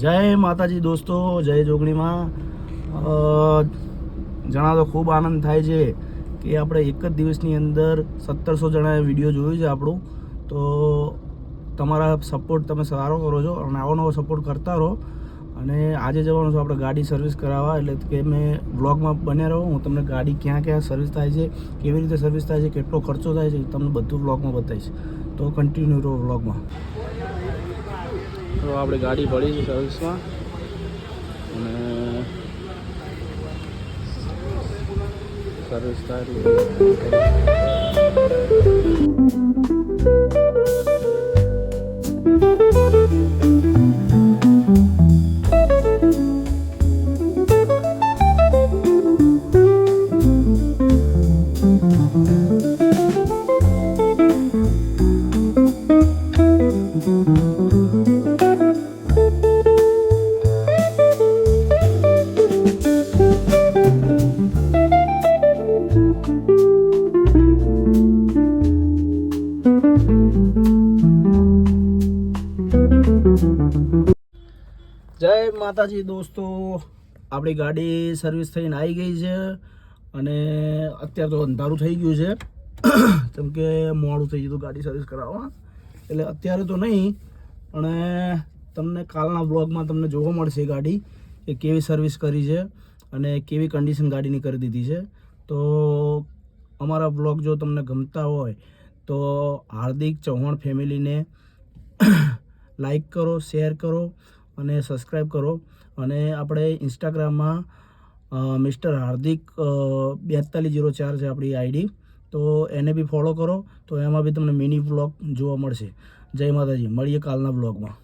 જય માતાજી દોસ્તો, જય જોગણીમાં. જણાવો ખૂબ આનંદ થાય છે કે આપણે એક જ દિવસની અંદર 1700 જણાએ વિડીયો જોયું છે આપણું. તો તમારા સપોર્ટ તમે સારો કરો છો અને આવો નવો સપોર્ટ કરતા રહો. અને આજે જવાનું છે આપણે ગાડી સર્વિસ કરાવવા, એટલે કે મેં વ્લોગમાં બન્યા રહો. હું તમને ગાડી ક્યાં ક્યાં સર્વિસ થાય છે, કેવી રીતે સર્વિસ થાય છે, કેટલો ખર્ચો થાય છે, તમને બધું વ્લોગમાં બતાવીશ. તો કન્ટિન્યુ રહો વ્લોગમાં. તો આપણે ગાડી પડી છે સર્વિસમાં અને સર્વિસ થાય. જય માતાજી દોસ્તો, આપણી ગાડી સર્વિસ થઈને આવી ગઈ છે અને અત્યારે તો અંધારું થઈ ગયું છે કેમ કે મોડું થઈ ગયું ગાડી સર્વિસ કરાવવા. એટલે અત્યારે તો નહીં, અને તમને કાલના બ્લોગમાં તમને જોવા મળશે ગાડી કે કેવી સર્વિસ કરી છે અને કેવી કન્ડિશન ગાડીની કરી દીધી છે. તો અમારા બ્લોગ જો તમને ગમતા હોય તો હાર્દિક ચૌહાણ ફેમિલીને લાઈક કરો, શેર કરો અને સબસ્ક્રાઈબ કરો. અને આપણે ઇન્સ્ટાગ્રામમાં મિસ્ટર હાર્દિક 4204 છે આપણી આઈડી, તો એને બી ફોલો કરો. તો એમાં બી તમને મિની વ્લોગ જોવા મળશે. જય માતાજી, મળીએ કાલના વ્લોગમાં.